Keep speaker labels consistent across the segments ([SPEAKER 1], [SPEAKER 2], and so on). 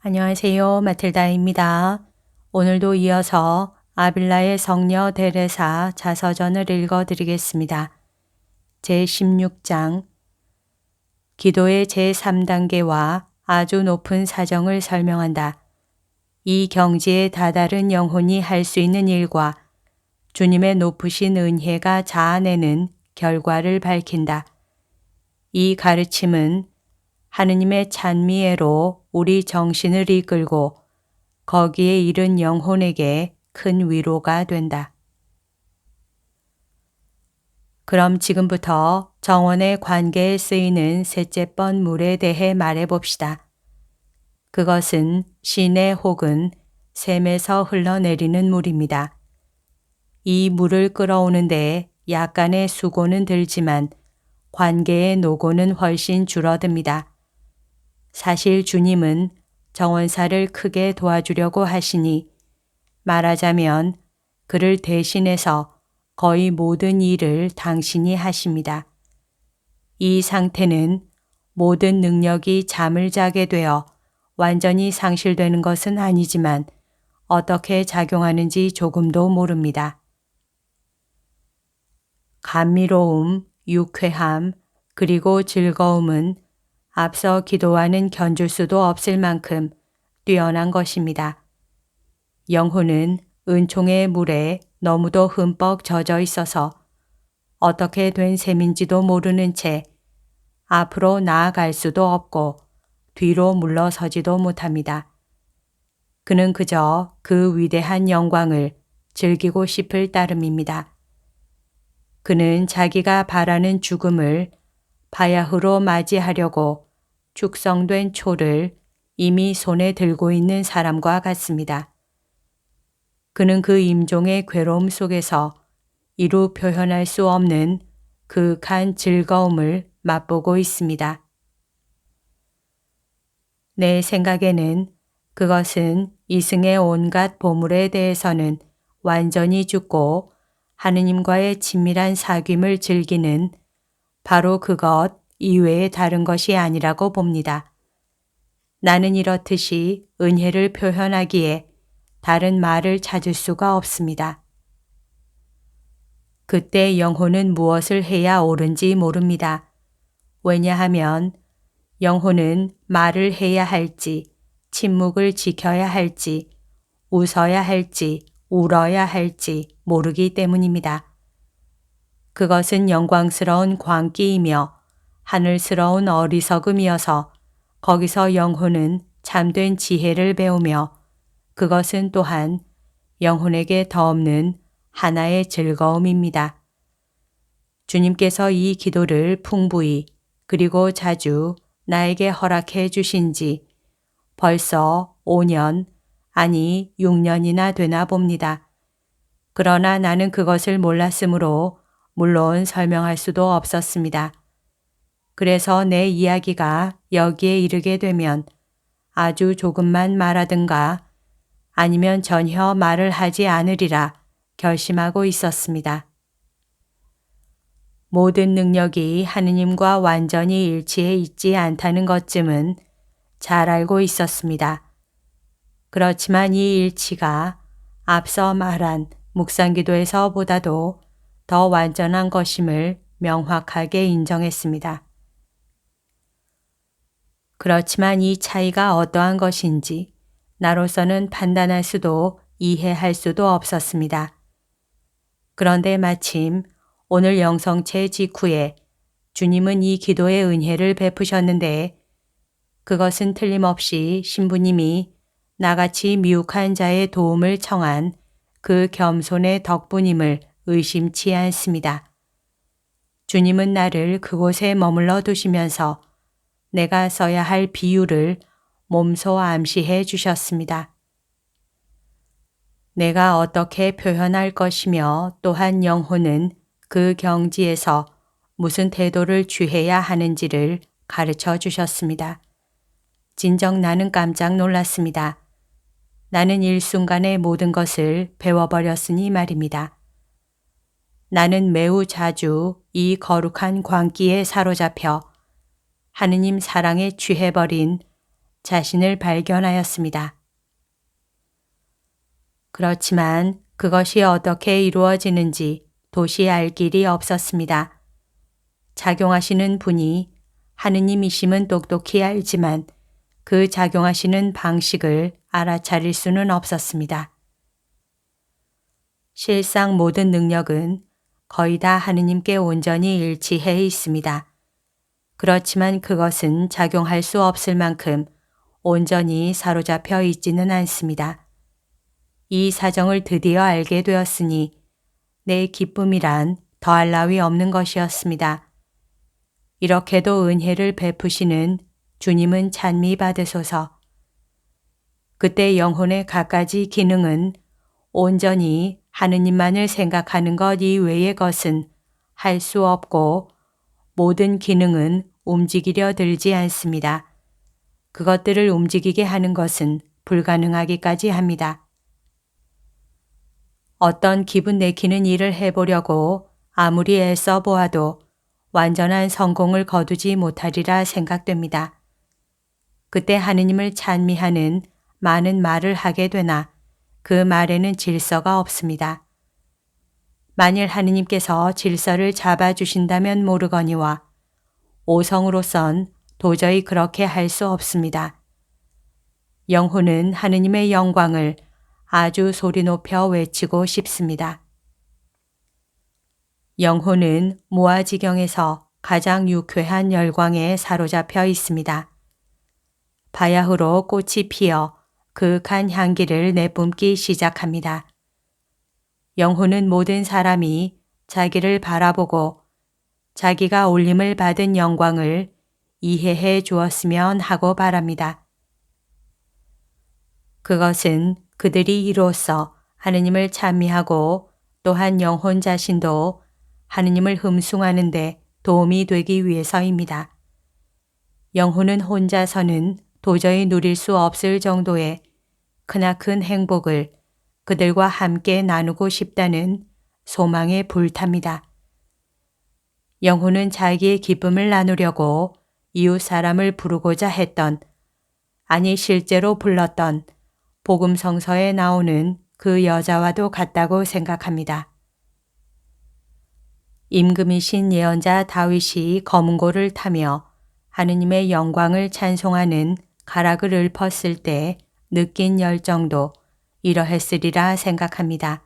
[SPEAKER 1] 안녕하세요. 마틸다입니다. 오늘도 이어서 아빌라의 성녀 데레사 자서전을 읽어드리겠습니다. 제16장 기도의 제3단계와 아주 높은 사정을 설명한다. 이 경지에 다다른 영혼이 할 수 있는 일과 주님의 높으신 은혜가 자아내는 결과를 밝힌다. 이 가르침은 하느님의 찬미애로 우리 정신을 이끌고 거기에 이른 영혼에게 큰 위로가 된다. 그럼 지금부터 정원의 관계에 쓰이는 셋째 번 물에 대해 말해봅시다. 그것은 시내 혹은 샘에서 흘러내리는 물입니다. 이 물을 끌어오는데 약간의 수고는 들지만 관계의 노고는 훨씬 줄어듭니다. 사실 주님은 정원사를 크게 도와주려고 하시니 말하자면 그를 대신해서 거의 모든 일을 당신이 하십니다. 이 상태는 모든 능력이 잠을 자게 되어 완전히 상실되는 것은 아니지만 어떻게 작용하는지 조금도 모릅니다. 감미로움, 유쾌함, 그리고 즐거움은 앞서 기도와는 견줄 수도 없을 만큼 뛰어난 것입니다. 영혼은 은총의 물에 너무도 흠뻑 젖어 있어서 어떻게 된 셈인지도 모르는 채 앞으로 나아갈 수도 없고 뒤로 물러서지도 못합니다. 그는 그저 그 위대한 영광을 즐기고 싶을 따름입니다. 그는 자기가 바라는 죽음을 바야흐로 맞이하려고 축성된 초를 이미 손에 들고 있는 사람과 같습니다. 그는 그 임종의 괴로움 속에서 이루 표현할 수 없는 그윽한 즐거움을 맛보고 있습니다. 내 생각에는 그것은 이승의 온갖 보물에 대해서는 완전히 죽고 하느님과의 친밀한 사귐을 즐기는 바로 그것 이외에 다른 것이 아니라고 봅니다. 나는 이렇듯이 은혜를 표현하기에 다른 말을 찾을 수가 없습니다. 그때 영혼은 무엇을 해야 옳은지 모릅니다. 왜냐하면 영혼은 말을 해야 할지, 침묵을 지켜야 할지, 웃어야 할지, 울어야 할지 모르기 때문입니다. 그것은 영광스러운 광기이며 하늘스러운 어리석음이어서 거기서 영혼은 참된 지혜를 배우며 그것은 또한 영혼에게 더 없는 하나의 즐거움입니다. 주님께서 이 기도를 풍부히 그리고 자주 나에게 허락해 주신 지 벌써 5년 아니 6년이나 되나 봅니다. 그러나 나는 그것을 몰랐으므로 물론 설명할 수도 없었습니다. 그래서 내 이야기가 여기에 이르게 되면 아주 조금만 말하든가 아니면 전혀 말을 하지 않으리라 결심하고 있었습니다. 모든 능력이 하느님과 완전히 일치해 있지 않다는 것쯤은 잘 알고 있었습니다. 그렇지만 이 일치가 앞서 말한 묵상기도에서보다도 더 완전한 것임을 명확하게 인정했습니다. 그렇지만 이 차이가 어떠한 것인지 나로서는 판단할 수도 이해할 수도 없었습니다. 그런데 마침 오늘 영성체 직후에 주님은 이 기도의 은혜를 베푸셨는데 그것은 틀림없이 신부님이 나같이 미혹한 자의 도움을 청한 그 겸손의 덕분임을 의심치 않습니다. 주님은 나를 그곳에 머물러 두시면서 내가 써야 할 비유를 몸소 암시해 주셨습니다. 내가 어떻게 표현할 것이며 또한 영혼은 그 경지에서 무슨 태도를 취해야 하는지를 가르쳐 주셨습니다. 진정 나는 깜짝 놀랐습니다. 나는 일순간에 모든 것을 배워버렸으니 말입니다. 나는 매우 자주 이 거룩한 광기에 사로잡혀 하느님 사랑에 취해버린 자신을 발견하였습니다. 그렇지만 그것이 어떻게 이루어지는지 도시 알 길이 없었습니다. 작용하시는 분이 하느님이심은 똑똑히 알지만 그 작용하시는 방식을 알아차릴 수는 없었습니다. 실상 모든 능력은 거의 다 하느님께 온전히 일치해 있습니다. 그렇지만 그것은 작용할 수 없을 만큼 온전히 사로잡혀 있지는 않습니다. 이 사정을 드디어 알게 되었으니 내 기쁨이란 더할 나위 없는 것이었습니다. 이렇게도 은혜를 베푸시는 주님은 찬미 받으소서. 그때 영혼의 갖가지 기능은 온전히 하느님만을 생각하는 것 이외의 것은 할 수 없고 모든 기능은 움직이려 들지 않습니다. 그것들을 움직이게 하는 것은 불가능하기까지 합니다. 어떤 기분 내키는 일을 해보려고 아무리 애써 보아도 완전한 성공을 거두지 못하리라 생각됩니다. 그때 하느님을 찬미하는 많은 말을 하게 되나 그 말에는 질서가 없습니다. 만일 하느님께서 질서를 잡아주신다면 모르거니와 오성으로선 도저히 그렇게 할 수 없습니다. 영혼은 하느님의 영광을 아주 소리 높여 외치고 싶습니다. 영혼은 무아지경에서 가장 유쾌한 열광에 사로잡혀 있습니다. 바야흐로 꽃이 피어 그윽한 향기를 내뿜기 시작합니다. 영혼은 모든 사람이 자기를 바라보고 자기가 올림을 받은 영광을 이해해 주었으면 하고 바랍니다. 그것은 그들이 이로써 하느님을 찬미하고 또한 영혼 자신도 하느님을 흠숭하는 데 도움이 되기 위해서입니다. 영혼은 혼자서는 도저히 누릴 수 없을 정도의 크나큰 행복을 그들과 함께 나누고 싶다는 소망에 불탑니다. 영혼은 자기의 기쁨을 나누려고 이웃 사람을 부르고자 했던, 아니 실제로 불렀던 복음 성서에 나오는 그 여자와도 같다고 생각합니다. 임금이신 예언자 다윗이 검은고를 타며 하느님의 영광을 찬송하는 가락을 읊었을 때 느낀 열정도 이러했으리라 생각합니다.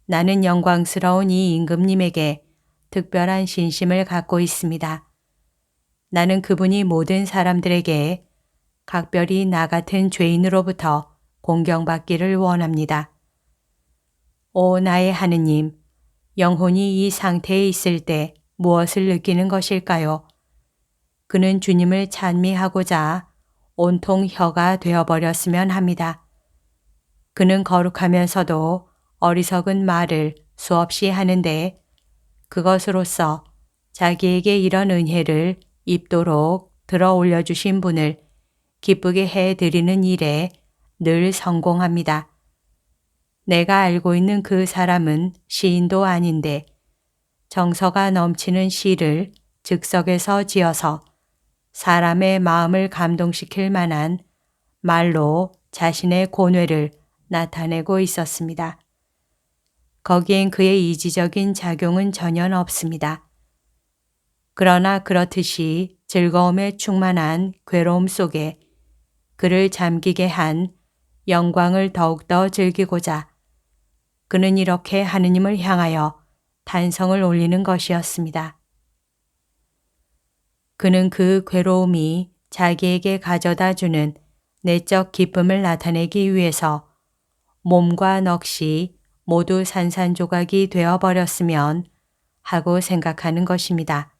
[SPEAKER 1] 나는 영광스러운 이 임금님에게 특별한 신심을 갖고 있습니다. 나는 그분이 모든 사람들에게 각별히 나 같은 죄인으로부터 공경받기를 원합니다. 오 나의 하느님, 영혼이 이 상태에 있을 때 무엇을 느끼는 것일까요? 그는 주님을 찬미하고자 온통 혀가 되어버렸으면 합니다. 그는 거룩하면서도 어리석은 말을 수없이 하는데 그것으로써 자기에게 이런 은혜를 입도록 들어 올려주신 분을 기쁘게 해드리는 일에 늘 성공합니다. 내가 알고 있는 그 사람은 시인도 아닌데 정서가 넘치는 시를 즉석에서 지어서 사람의 마음을 감동시킬 만한 말로 자신의 고뇌를 나타내고 있었습니다. 거기엔 그의 이지적인 작용은 전혀 없습니다. 그러나 그렇듯이 즐거움에 충만한 괴로움 속에 그를 잠기게 한 영광을 더욱더 즐기고자 그는 이렇게 하느님을 향하여 단성을 올리는 것이었습니다. 그는 그 괴로움이 자기에게 가져다 주는 내적 기쁨을 나타내기 위해서 몸과 넋이 모두 산산조각이 되어버렸으면 하고 생각하는 것입니다.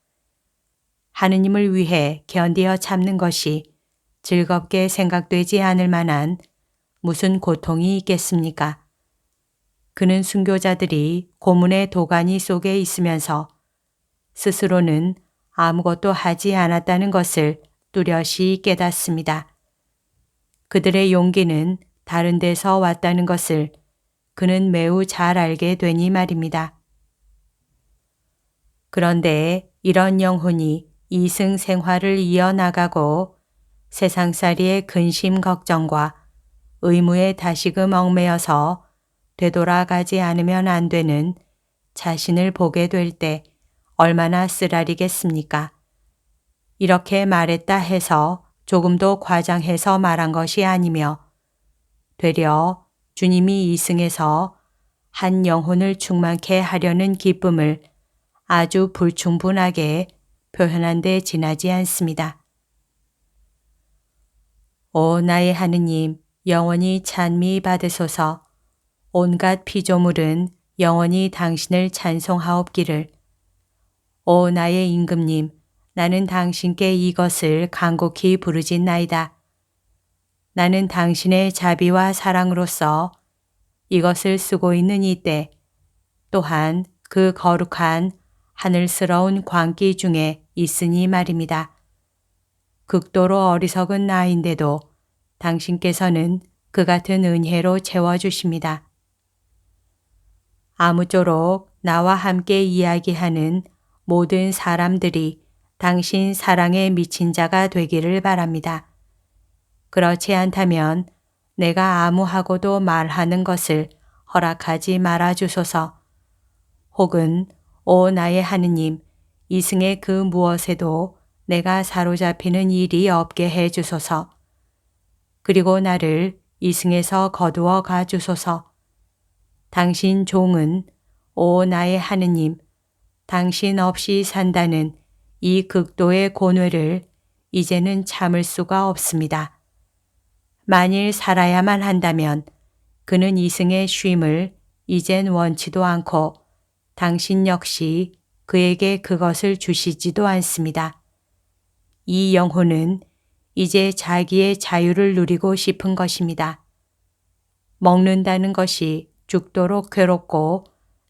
[SPEAKER 1] 하느님을 위해 견디어 참는 것이 즐겁게 생각되지 않을 만한 무슨 고통이 있겠습니까? 그는 순교자들이 고문의 도가니 속에 있으면서 스스로는 아무것도 하지 않았다는 것을 뚜렷이 깨닫습니다. 그들의 용기는 다른 데서 왔다는 것을 그는 매우 잘 알게 되니 말입니다. 그런데 이런 영혼이 이승 생활을 이어나가고 세상살이의 근심 걱정과 의무에 다시금 얽매여서 되돌아가지 않으면 안 되는 자신을 보게 될 때 얼마나 쓰라리겠습니까? 이렇게 말했다 해서 조금도 과장해서 말한 것이 아니며 되려 주님이 이승에서 한 영혼을 충만케 하려는 기쁨을 아주 불충분하게 표현한 데 지나지 않습니다. 오 나의 하느님, 영원히 찬미 받으소서. 온갖 피조물은 영원히 당신을 찬송하옵기를. 오 나의 임금님, 나는 당신께 이것을 간곡히 부르짖나이다. 나는 당신의 자비와 사랑으로서 이것을 쓰고 있는 이때 또한 그 거룩한 하늘스러운 광기 중에 있으니 말입니다. 극도로 어리석은 나인데도 당신께서는 그 같은 은혜로 채워주십니다. 아무쪼록 나와 함께 이야기하는 모든 사람들이 당신 사랑에 미친 자가 되기를 바랍니다. 그렇지 않다면 내가 아무하고도 말하는 것을 허락하지 말아 주소서. 혹은 오 나의 하느님, 이승의 그 무엇에도 내가 사로잡히는 일이 없게 해 주소서. 그리고 나를 이승에서 거두어 가 주소서. 당신 종은 오 나의 하느님, 당신 없이 산다는 이 극도의 고뇌를 이제는 참을 수가 없습니다. 만일 살아야만 한다면 그는 이승의 쉼을 이젠 원치도 않고 당신 역시 그에게 그것을 주시지도 않습니다. 이 영혼은 이제 자기의 자유를 누리고 싶은 것입니다. 먹는다는 것이 죽도록 괴롭고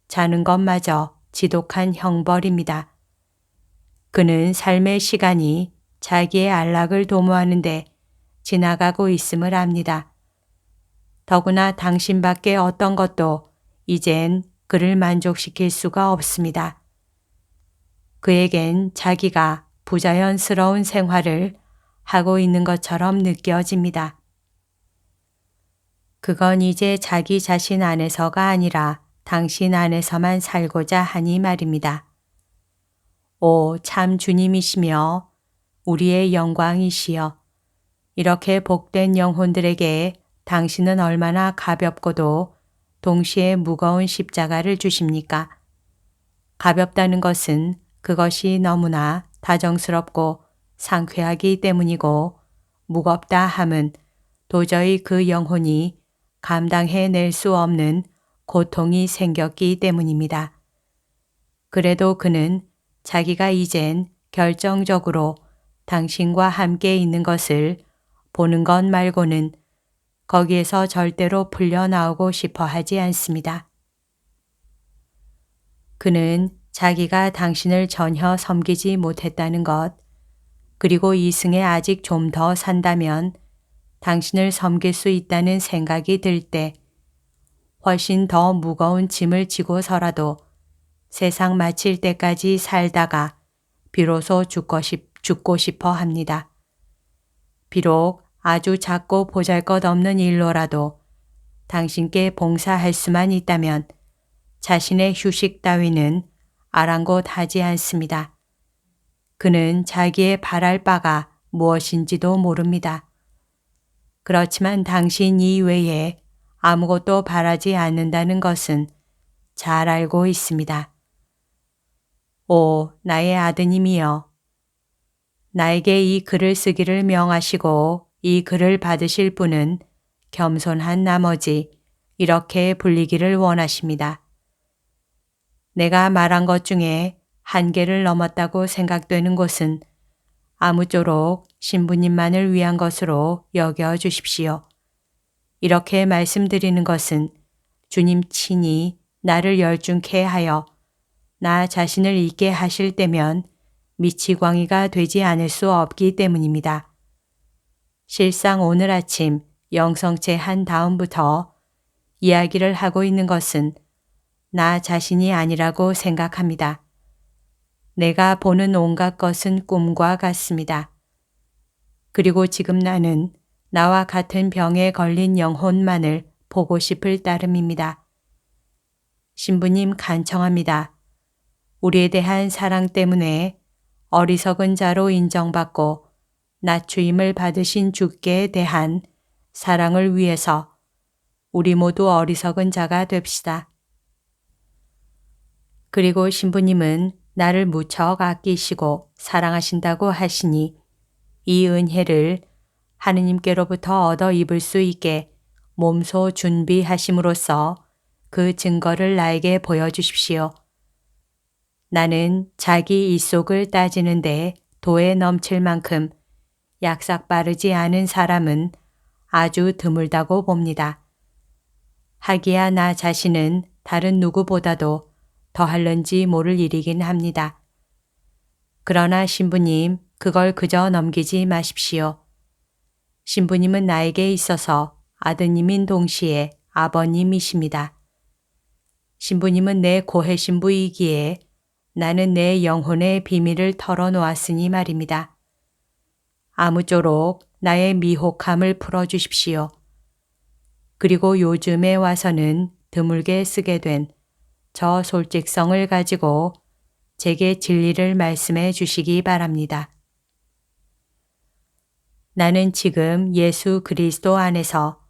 [SPEAKER 1] 자는 것마저 지독한 형벌입니다. 그는 삶의 시간이 자기의 안락을 도모하는데 지나가고 있음을 압니다. 더구나 당신밖에 어떤 것도 이젠 그를 만족시킬 수가 없습니다. 그에겐 자기가 부자연스러운 생활을 하고 있는 것처럼 느껴집니다. 그건 이제 자기 자신 안에서가 아니라 당신 안에서만 살고자 하니 말입니다. 오, 참 주님이시며 우리의 영광이시여. 이렇게 복된 영혼들에게 당신은 얼마나 가볍고도 동시에 무거운 십자가를 주십니까? 가볍다는 것은 그것이 너무나 다정스럽고 상쾌하기 때문이고 무겁다 함은 도저히 그 영혼이 감당해낼 수 없는 고통이 생겼기 때문입니다. 그래도 그는 자기가 이젠 결정적으로 당신과 함께 있는 것을 보는 것 말고는 거기에서 절대로 풀려나오고 싶어 하지 않습니다. 그는 자기가 당신을 전혀 섬기지 못했다는 것, 그리고 이승에 아직 좀 더 산다면 당신을 섬길 수 있다는 생각이 들 때 훨씬 더 무거운 짐을 지고서라도 세상 마칠 때까지 살다가 비로소 죽고 싶어 합니다. 비록 아주 작고 보잘것없는 일로라도 당신께 봉사할 수만 있다면 자신의 휴식 따위는 아랑곳하지 않습니다. 그는 자기의 바랄 바가 무엇인지도 모릅니다. 그렇지만 당신 이외에 아무것도 바라지 않는다는 것은 잘 알고 있습니다. 오, 나의 아드님이여. 나에게 이 글을 쓰기를 명하시고 이 글을 받으실 분은 겸손한 나머지 이렇게 불리기를 원하십니다. 내가 말한 것 중에 한계를 넘었다고 생각되는 곳은 아무쪼록 신부님만을 위한 것으로 여겨 주십시오. 이렇게 말씀드리는 것은 주님 친히 나를 열중케 하여 나 자신을 잊게 하실 때면 미치광이가 되지 않을 수 없기 때문입니다. 실상 오늘 아침 영성체 한 다음부터 이야기를 하고 있는 것은 나 자신이 아니라고 생각합니다. 내가 보는 온갖 것은 꿈과 같습니다. 그리고 지금 나는 나와 같은 병에 걸린 영혼만을 보고 싶을 따름입니다. 신부님 간청합니다. 우리에 대한 사랑 때문에 어리석은 자로 인정받고 낮추임을 받으신 주께 대한 사랑을 위해서 우리 모두 어리석은 자가 됩시다. 그리고 신부님은 나를 무척 아끼시고 사랑하신다고 하시니 이 은혜를 하느님께로부터 얻어 입을 수 있게 몸소 준비하심으로써 그 증거를 나에게 보여주십시오. 나는 자기 입속을 따지는데 도에 넘칠 만큼 약삭 빠르지 않은 사람은 아주 드물다고 봅니다. 하기야 나 자신은 다른 누구보다도 더할는지 모를 일이긴 합니다. 그러나 신부님, 그걸 그저 넘기지 마십시오. 신부님은 나에게 있어서 아드님인 동시에 아버님이십니다. 신부님은 내 고해 신부이기에 나는 내 영혼의 비밀을 털어놓았으니 말입니다. 아무쪼록 나의 미혹함을 풀어주십시오. 그리고 요즘에 와서는 드물게 쓰게 된 저 솔직성을 가지고 제게 진리를 말씀해 주시기 바랍니다. 나는 지금 예수 그리스도 안에서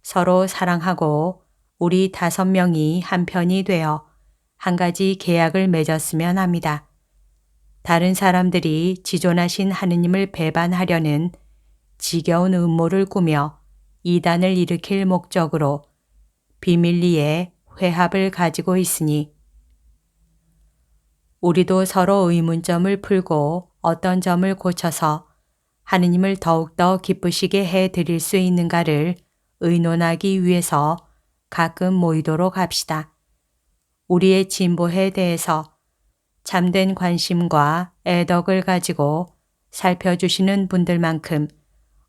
[SPEAKER 1] 서로 사랑하고 우리 5명이 한편이 되어 한 가지 계약을 맺었으면 합니다. 다른 사람들이 지존하신 하느님을 배반하려는 지겨운 음모를 꾸며 이단을 일으킬 목적으로 비밀리에 회합을 가지고 있으니 우리도 서로 의문점을 풀고 어떤 점을 고쳐서 하느님을 더욱더 기쁘시게 해 드릴 수 있는가를 의논하기 위해서 가끔 모이도록 합시다. 우리의 진보에 대해서 참된 관심과 애덕을 가지고 살펴주시는 분들만큼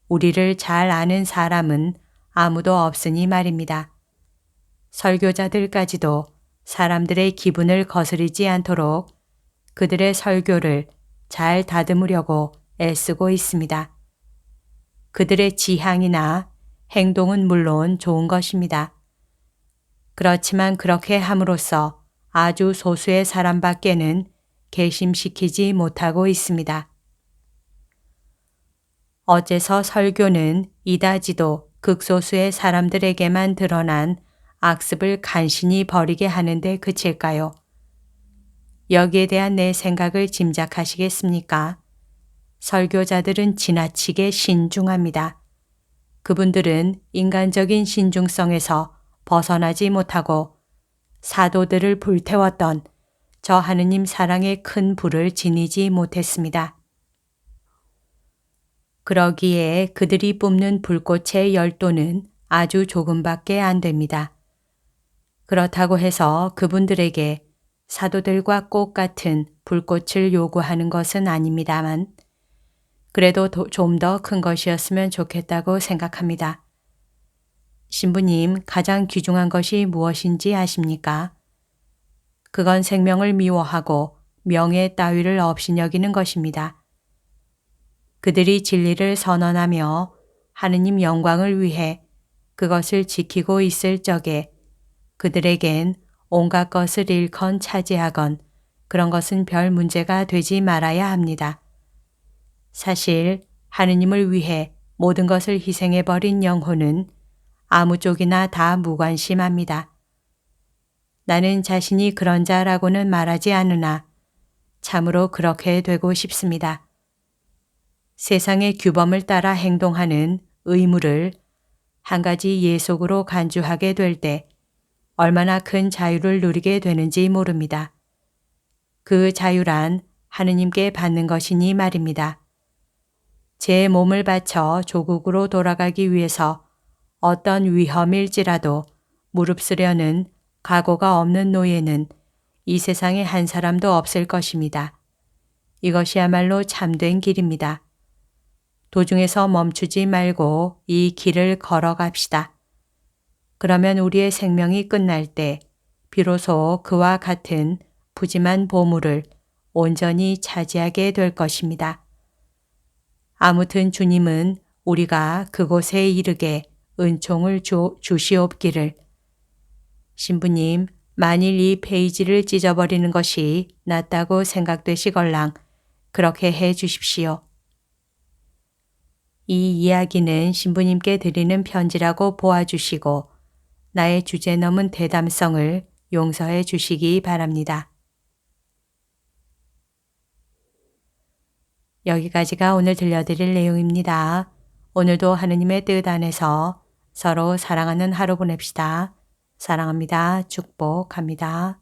[SPEAKER 1] 우리를 잘 아는 사람은 아무도 없으니 말입니다. 설교자들까지도 사람들의 기분을 거스르지 않도록 그들의 설교를 잘 다듬으려고 애쓰고 있습니다. 그들의 지향이나 행동은 물론 좋은 것입니다. 그렇지만 그렇게 함으로써 아주 소수의 사람밖에는 개심시키지 못하고 있습니다. 어째서 설교는 이다지도 극소수의 사람들에게만 드러난 악습을 간신히 버리게 하는데 그칠까요? 여기에 대한 내 생각을 짐작하시겠습니까? 설교자들은 지나치게 신중합니다. 그분들은 인간적인 신중성에서 벗어나지 못하고 사도들을 불태웠던 저 하느님 사랑의 큰 불을 지니지 못했습니다. 그러기에 그들이 뿜는 불꽃의 열도는 아주 조금밖에 안 됩니다. 그렇다고 해서 그분들에게 사도들과 꼭 같은 불꽃을 요구하는 것은 아닙니다만 그래도 좀 더 큰 것이었으면 좋겠다고 생각합니다. 신부님, 가장 귀중한 것이 무엇인지 아십니까? 그건 생명을 미워하고 명예 따위를 없이 여기는 것입니다. 그들이 진리를 선언하며 하느님 영광을 위해 그것을 지키고 있을 적에 그들에겐 온갖 것을 일컨 차지하건 그런 것은 별 문제가 되지 말아야 합니다. 사실 하느님을 위해 모든 것을 희생해버린 영혼은 아무 쪽이나 다 무관심합니다. 나는 자신이 그런 자라고는 말하지 않으나 참으로 그렇게 되고 싶습니다. 세상의 규범을 따라 행동하는 의무를 한 가지 예속으로 간주하게 될 때 얼마나 큰 자유를 누리게 되는지 모릅니다. 그 자유란 하느님께 받는 것이니 말입니다. 제 몸을 바쳐 조국으로 돌아가기 위해서 어떤 위험일지라도 무릅쓰려는 각오가 없는 노예는 이 세상에 한 사람도 없을 것입니다. 이것이야말로 참된 길입니다. 도중에서 멈추지 말고 이 길을 걸어갑시다. 그러면 우리의 생명이 끝날 때 비로소 그와 같은 푸짐한 보물을 온전히 차지하게 될 것입니다. 아무튼 주님은 우리가 그곳에 이르게 은총을 주시옵기를. 신부님, 만일 이 페이지를 찢어버리는 것이 낫다고 생각되시걸랑 그렇게 해 주십시오. 이 이야기는 신부님께 드리는 편지라고 보아주시고 나의 주제 넘은 대담성을 용서해 주시기 바랍니다. 여기까지가 오늘 들려드릴 내용입니다. 오늘도 하느님의 뜻 안에서 서로 사랑하는 하루 보냅시다. 사랑합니다. 축복합니다.